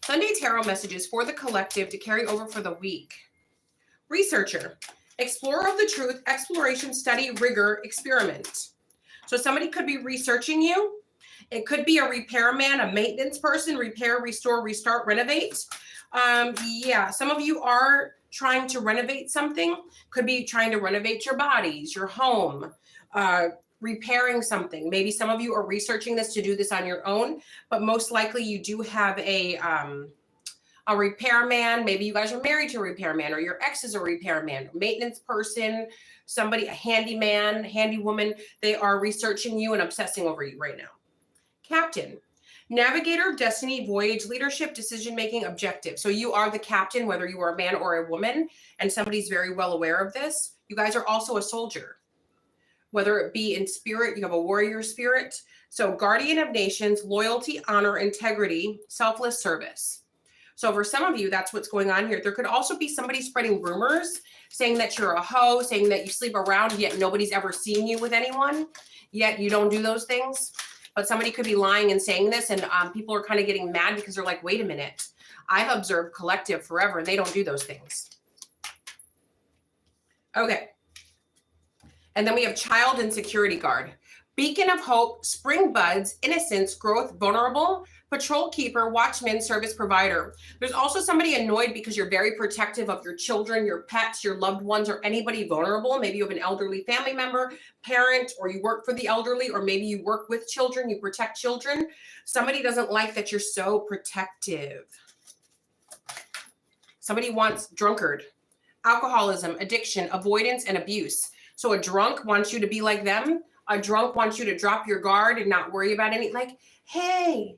Sunday tarot messages for the collective to carry over for the week. Researcher, explorer of the truth, exploration, study, rigor, experiment. So somebody could be researching you. It could be a repairman, a maintenance person, repair, restore, restart, renovate. Yeah, some of you are trying to renovate something. Could be trying to renovate your bodies, your home, repairing something. Maybe some of you are researching this to do this on your own, but most likely you do have a repairman. Maybe you guys are married to a repairman, or your ex is a repairman, maintenance person, somebody, a handyman, handy woman. They are researching you and obsessing over you right now. Captain, navigator, destiny, voyage, leadership, decision-making, objective. So you are the captain, whether you are a man or a woman, and somebody's very well aware of this. You guys are also a soldier, whether it be in spirit, you have a warrior spirit. So guardian of nations, loyalty, honor, integrity, selfless service. So for some of you, that's what's going on here. There could also be somebody spreading rumors, saying that you're a hoe, saying that you sleep around, yet nobody's ever seen you with anyone, yet you don't do those things. But somebody could be lying and saying this, and people are kind of getting mad because they're like, wait a minute, I've observed collective forever, and they don't do those things. Okay. And then we have child and security guard. Beacon of hope, spring buds, innocence, growth, vulnerable, patrol keeper, watchman, service provider. There's also somebody annoyed because you're very protective of your children, your pets, your loved ones, or anybody vulnerable. Maybe you have an elderly family member, parent, or you work for the elderly, or maybe you work with children, you protect children. Somebody doesn't like that you're so protective. Somebody wants drunkard, alcoholism, addiction, avoidance, and abuse. So a drunk wants you to be like them. A drunk wants you to drop your guard and not worry about any, like, hey,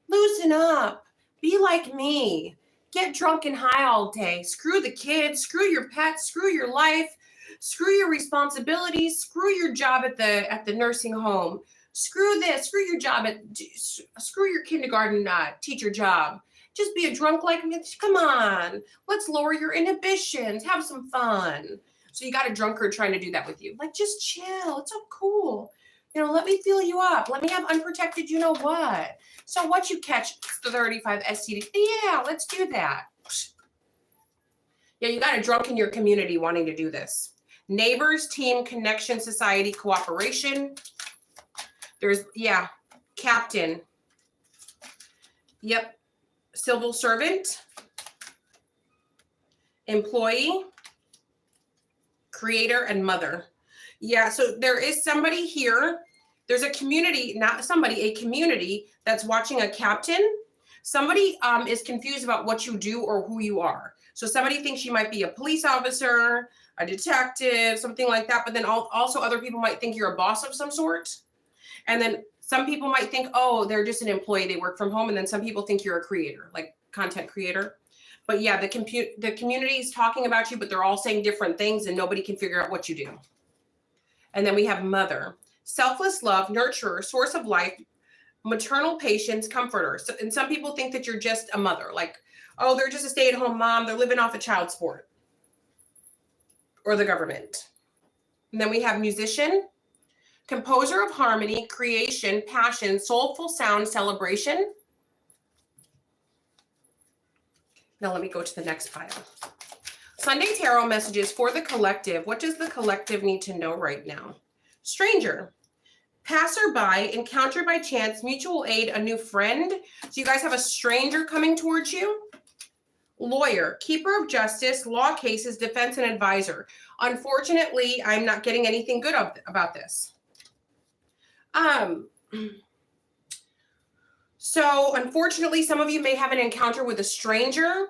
loosen up, be like me, get drunk and high all day, screw the kids, screw your pets, screw your life, screw your responsibilities, screw your job at the nursing home, screw this, screw your job screw your kindergarten teacher job. Just be a drunk like me. Come on, let's lower your inhibitions, have some fun. So you got a drunkard trying to do that with you. Like, just chill. It's so cool. You know, let me fill you up. Let me have unprotected, you know what. So what you catch 35 STDs. Yeah, let's do that. Yeah, you got a drunk in your community wanting to do this. Neighbors, team, connection, society, cooperation. There's, yeah, captain. Yep. Civil servant. Employee. Creator and mother. Yeah, so there is somebody here. There's a community, not somebody, a community that's watching a captain. Somebody is confused about what you do or who you are. So somebody thinks you might be a police officer, a detective, something like that. But then also other people might think you're a boss of some sort. And then some people might think, oh, they're just an employee. They work from home. And then some people think you're a creator, like content creator. But yeah, the community is talking about you, but they're all saying different things and nobody can figure out what you do. And then we have mother, selfless love, nurturer, source of life, maternal patience, comforter. So, and some people think that you're just a mother, like, oh, they're just a stay-at-home mom. They're living off a child support or the government. And then we have musician, composer of harmony, creation, passion, soulful sound, celebration. Now let me go to the next pile. Sunday tarot messages for the collective. What does the collective need to know right now? Stranger, passerby, encounter by chance, mutual aid, a new friend. So you guys have a stranger coming towards you. Lawyer, keeper of justice, law cases, defense, and advisor. Unfortunately, I'm not getting anything good about this. So unfortunately, some of you may have an encounter with a stranger.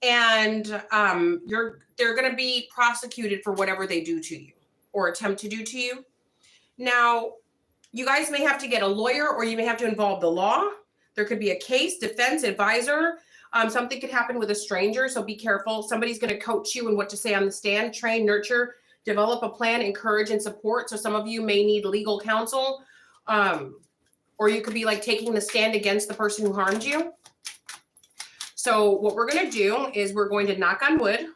and they're going to be prosecuted for whatever they do to you or attempt to do to you. Now, you guys may have to get a lawyer, or you may have to involve the law. There could be a case, defense, advisor. Something could happen with a stranger, so be careful. Somebody's going to coach you in what to say on the stand, train, nurture, develop a plan, encourage, and support. So some of you may need legal counsel, or you could be like taking the stand against the person who harmed you. So what we're going to do is we're going to knock on wood.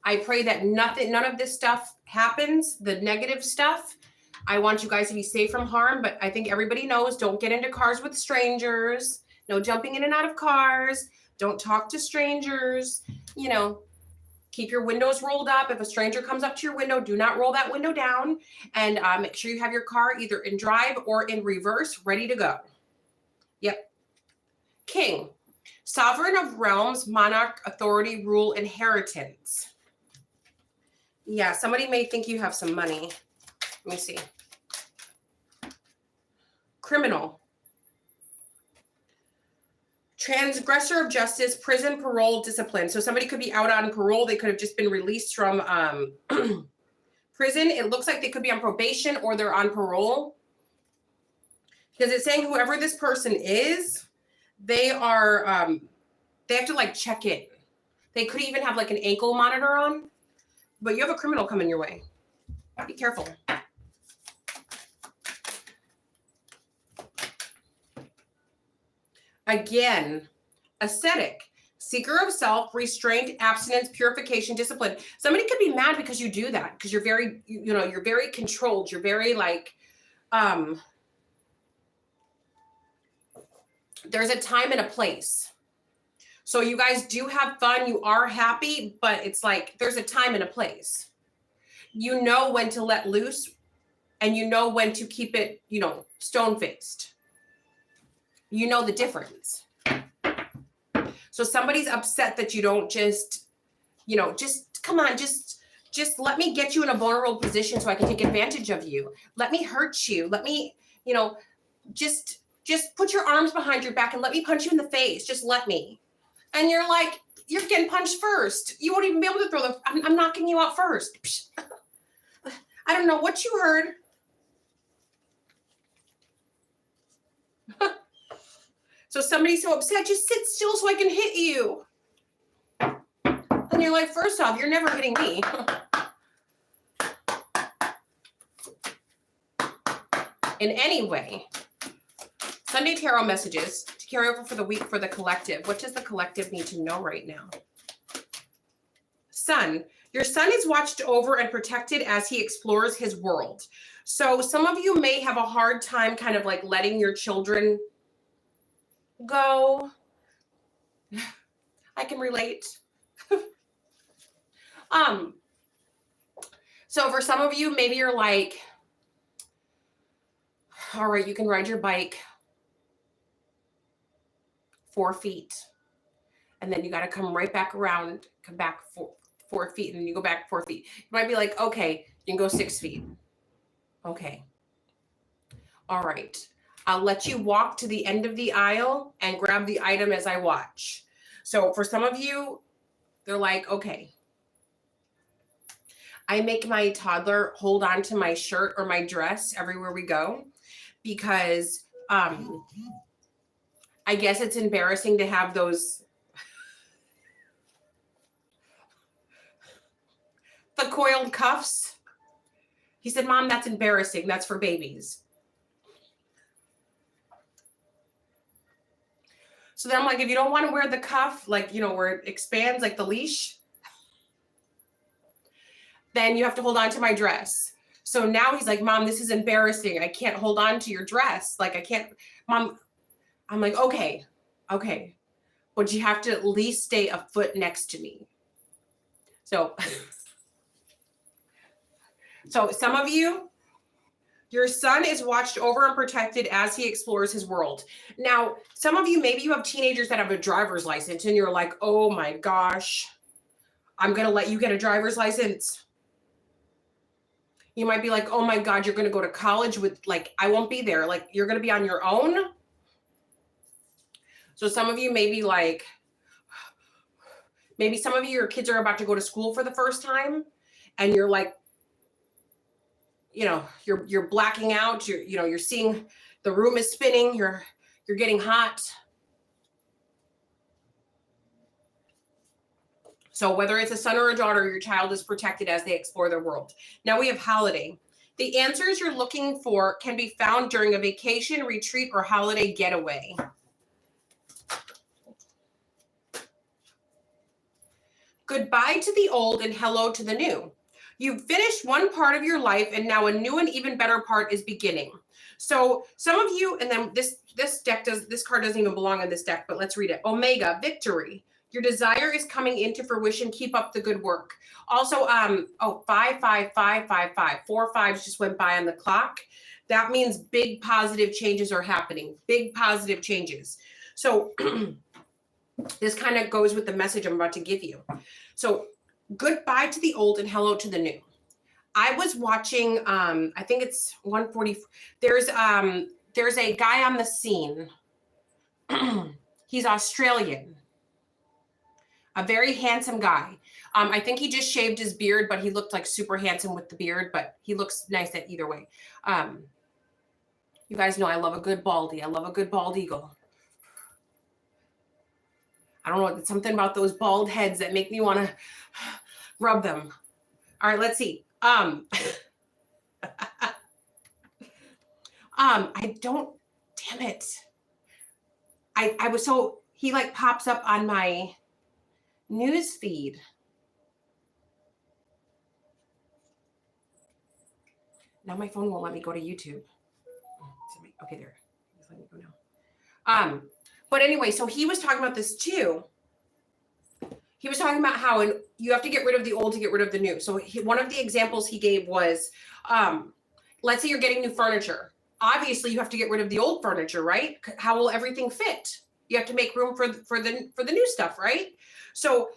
I pray that none of this stuff happens, the negative stuff. I want you guys to be safe from harm, but I think everybody knows, don't get into cars with strangers. No jumping in and out of cars. Don't talk to strangers. You know, keep your windows rolled up. If a stranger comes up to your window, do not roll that window down. And make sure you have your car either in drive or in reverse, ready to go. Yep. King, sovereign of realms, monarch, authority, rule, inheritance. Yeah, somebody may think you have some money. Let me see. Criminal. Transgressor of justice, prison, parole, discipline. So somebody could be out on parole. They could have just been released from prison. It looks like they could be on probation or they're on parole. Because it's saying whoever this person is, they are, they have to like check in. They could even have like an ankle monitor on. But you have a criminal coming your way. Be careful. Again, ascetic, seeker of self, restraint, abstinence, purification, discipline. Somebody could be mad because you do that, because you're very, you're very controlled. You're very like, there's a time and a place. So you guys do have fun. You are happy, but it's like there's a time and a place. You know when to let loose, and you know when to keep it, stone-faced. You know the difference. So somebody's upset that you don't just come on, just let me get you in a vulnerable position so I can take advantage of you. Let me hurt you. Let me, just put your arms behind your back and let me punch you in the face. Just let me. And you're like, you're getting punched first. You won't even be able to throw I'm knocking you out first. I don't know what you heard. So somebody's so upset, just sit still so I can hit you. And you're like, first off, you're never hitting me. In any way. Sunday Tarot messages to carry over for the week for the collective. What does the collective need to know right now? Sun. Your son is watched over and protected as he explores his world. So some of you may have a hard time kind of like letting your children go. I can relate. So for some of you, maybe you're like, all right, you can ride your bike 4 feet, and then you got to come right back around, come back 4 feet, and then you go back 4 feet. You might be like, okay, you can go 6 feet. Okay. All right. I'll let you walk to the end of the aisle and grab the item as I watch. So for some of you, they're like, okay. I make my toddler hold on to my shirt or my dress everywhere we go because I guess it's embarrassing to have those the coiled cuffs. He said, Mom, that's embarrassing. That's for babies. So then I'm like, if you don't want to wear the cuff, like, where it expands like the leash, then you have to hold on to my dress. So now he's like, Mom, this is embarrassing. I can't hold on to your dress. Like, I can't, Mom. I'm like, okay. But you have to at least stay a foot next to me. So some of you, your son is watched over and protected as he explores his world. Now, some of you, maybe you have teenagers that have a driver's license and you're like, oh my gosh, I'm going to let you get a driver's license. You might be like, oh my God, you're going to go to college with, like, I won't be there. Like, you're going to be on your own. So some of you may be like, maybe some of you, your kids are about to go to school for the first time and you're like, you know, you're blacking out, you're seeing the room is spinning, you're getting hot. So whether it's a son or a daughter, your child is protected as they explore their world. Now we have holiday. The answers you're looking for can be found during a vacation, retreat, or holiday getaway. Goodbye to the old and hello to the new. You've finished one part of your life and now a new and even better part is beginning. So some of you, and then this card doesn't even belong in this deck, but let's read it. Omega, victory. Your desire is coming into fruition. Keep up the good work. Also, 55555. 4 5s just went by on the clock. That means big positive changes are happening. Big positive changes. So this kind of goes with the message I'm about to give you. So goodbye to the old and hello to the new. I was watching, I think it's 140. There's a guy on the scene. He's Australian. A very handsome guy. I think he just shaved his beard, but he looked like super handsome with the beard, but he looks nice at either way. You guys know I love a good baldy. I love a good bald eagle. I don't know, it's something about those bald heads that make me want to rub them. All right, let's see. I don't, damn it. I was so, he like pops up on my news feed. Now my phone won't let me go to YouTube. Okay, there. Just let me go now. But anyway, so he was talking about this too. He was talking about how you have to get rid of the old to get rid of the new. So one of the examples he gave was, let's say you're getting new furniture. Obviously, you have to get rid of the old furniture, right? How will everything fit? You have to make room for the new stuff, right? So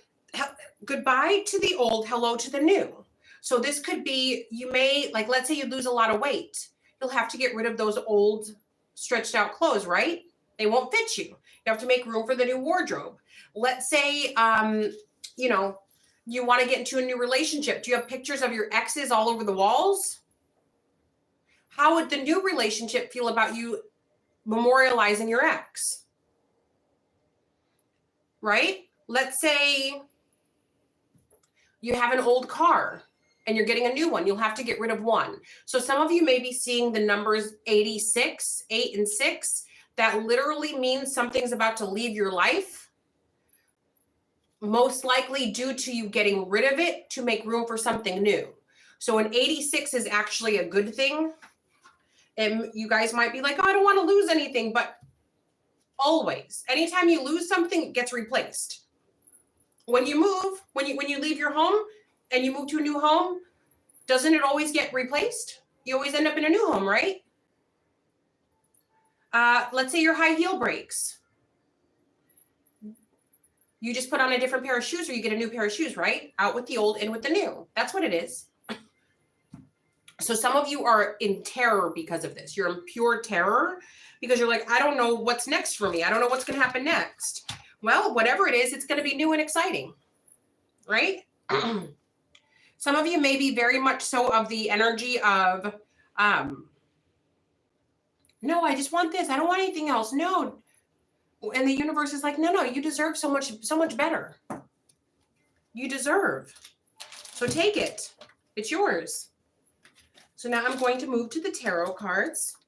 goodbye to the old, hello to the new. So this could be, you may, like, let's say you lose a lot of weight. You'll have to get rid of those old stretched out clothes, right? They won't fit you. You have to make room for the new wardrobe. Let's say, you know, you want to get into a new relationship. Do you have pictures of your exes all over the walls? How would the new relationship feel about you memorializing your ex? Right? Let's say you have an old car and you're getting a new one. You'll have to get rid of one. So some of you may be seeing the numbers 86, 8 and 6. That literally means something's about to leave your life, most likely due to you getting rid of it to make room for something new. So an 86 is actually a good thing. And you guys might be like, oh, I don't want to lose anything, but always, anytime you lose something, it gets replaced. When you move, when you leave your home and you move to a new home, doesn't it always get replaced? You always end up in a new home, right? Let's say your high heel breaks. You just put on a different pair of shoes or you get a new pair of shoes, right? Out with the old, in with the new. That's what it is. So some of you are in terror because of this. You're in pure terror because you're like, I don't know what's next for me. I don't know what's going to happen next. Well, whatever it is, it's going to be new and exciting, right? Some of you may be very much so of the energy of, no, I just want this. I don't want anything else. No. And the universe is like, no, you deserve so much better. You deserve. So take it. It's yours. So now I'm going to move to the tarot cards.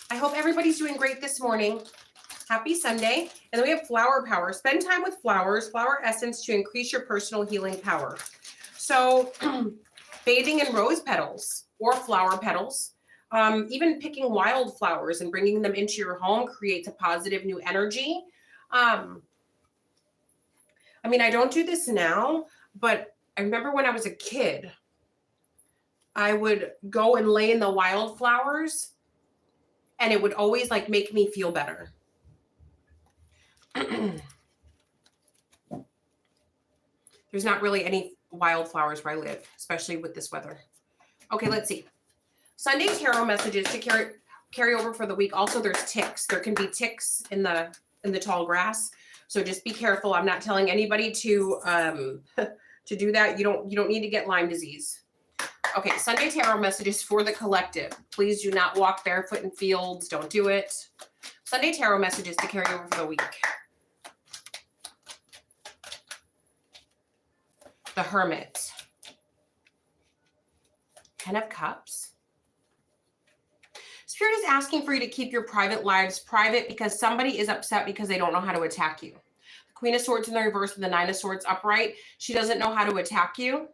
I hope everybody's doing great this morning. Happy Sunday. And then we have flower power. Spend time with flowers, flower essence to increase your personal healing power. So bathing in rose petals or flower petals. Even picking wildflowers and bringing them into your home creates a positive new energy. I mean, I don't do this now, but I remember when I was a kid, I would go and lay in the wildflowers and it would always like make me feel better. There's not really any wildflowers where I live, especially with this weather. Okay, let's see. Sunday tarot messages to carry. carry over for the week. Also, there's ticks. There can be ticks in the tall grass. So just be careful. I'm not telling anybody to to do that. You don't need to get Lyme disease. Okay, Sunday tarot messages for the collective. Please do not walk barefoot in fields. Don't do it. Sunday tarot messages to carry over for the week. The Hermit. 10 of Cups. Spirit is asking for you to keep your private lives private because somebody is upset because they don't know how to attack you. The Queen of Swords in the reverse and the Nine of Swords upright. She doesn't know how to attack you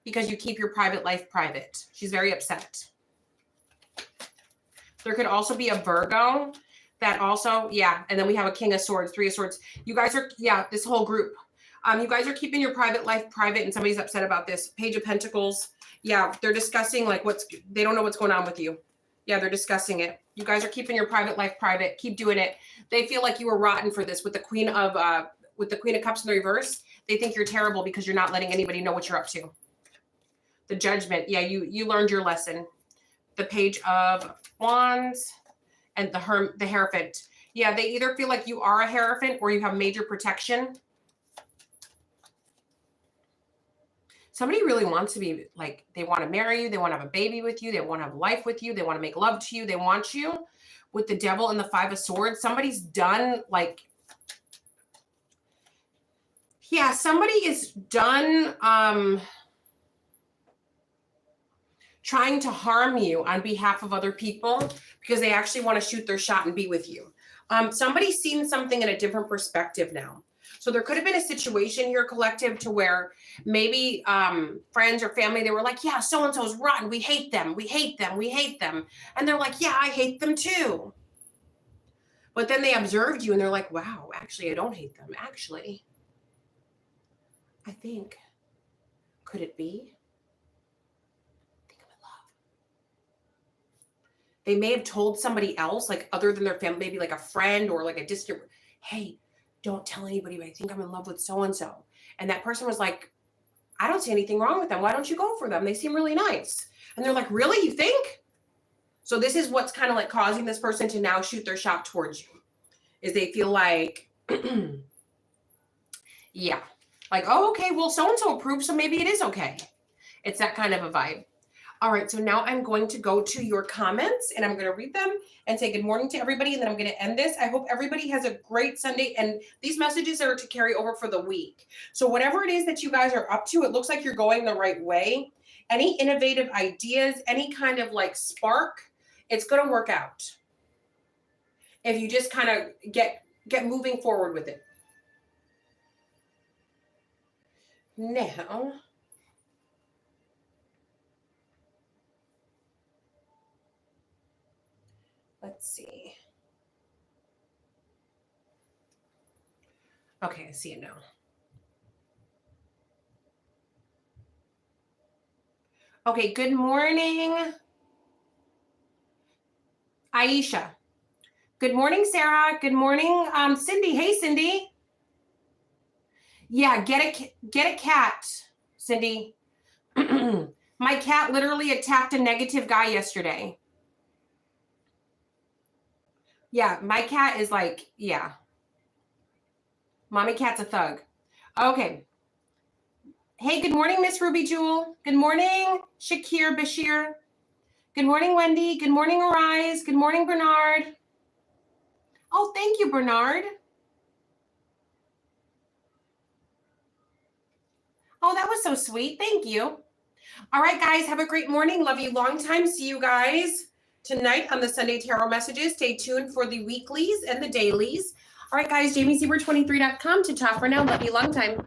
because you keep your private life private. She's very upset. There could also be a Virgo that also, yeah. And then we have a King of Swords, Three of Swords. You guys are, yeah, this whole group. You guys are keeping your private life private and somebody's upset about this. Page of Pentacles. Yeah, they're discussing like they don't know what's going on with you. Yeah, they're discussing it. You guys are keeping your private life private. Keep doing it. They feel like you were rotten for this with the Queen of Cups in the reverse. They think you're terrible because you're not letting anybody know what you're up to. The Judgment. Yeah, you learned your lesson. The Page of Wands and the Hierophant. Yeah, they either feel like you are a Hierophant or you have major protection. Somebody really wants to be like, they want to marry you. They want to have a baby with you. They want to have life with you. They want to make love to you. They want you. With the Devil and the Five of Swords, somebody's done like, yeah, somebody is done trying to harm you on behalf of other people because they actually want to shoot their shot and be with you. Somebody's seen something in a different perspective now. So there could have been a situation here, collective, to where maybe friends or family, they were like, yeah, so-and-so's rotten. We hate them. We hate them. We hate them. And they're like, yeah, I hate them too. But then they observed you and they're like, wow, actually, I don't hate them. Actually, I think, could it be? I think I'm in love. They may have told somebody else, like other than their family, maybe like a friend or like a distant, hey, don't tell anybody, but I think I'm in love with so-and-so. And that person was like, I don't see anything wrong with them. Why don't you go for them? They seem really nice. And they're like, really? You think? So this is what's kind of like causing this person to now shoot their shot towards you. Is they feel like, yeah, like, oh, okay, well, so-and-so approved, so maybe it is okay. It's that kind of a vibe. All right, so now I'm going to go to your comments and I'm going to read them and say good morning to everybody. And then I'm going to end this. I hope everybody has a great Sunday. And these messages are to carry over for the week. So whatever it is that you guys are up to, it looks like you're going the right way. Any innovative ideas, any kind of like spark, it's going to work out. If you just kind of get moving forward with it. Now, let's see. Okay, I see it now. Okay, good morning, Aisha. Good morning, Sarah. Good morning, Cindy. Hey, Cindy. Yeah, get a cat, Cindy. My cat literally attacked a negative guy yesterday. Yeah, my cat is like, yeah. Mommy cat's a thug. Okay. Hey, good morning, Miss Ruby Jewel. Good morning, Shakir Bashir. Good morning, Wendy. Good morning, Arise. Good morning, Bernard. Oh, thank you, Bernard. Oh, that was so sweet. Thank you. All right, guys, have a great morning. Love you long time. See you guys tonight on the Sunday Tarot Messages. Stay tuned for the weeklies and the dailies. All right, guys, JamieSeaver23.com to talk for now. Love you long time.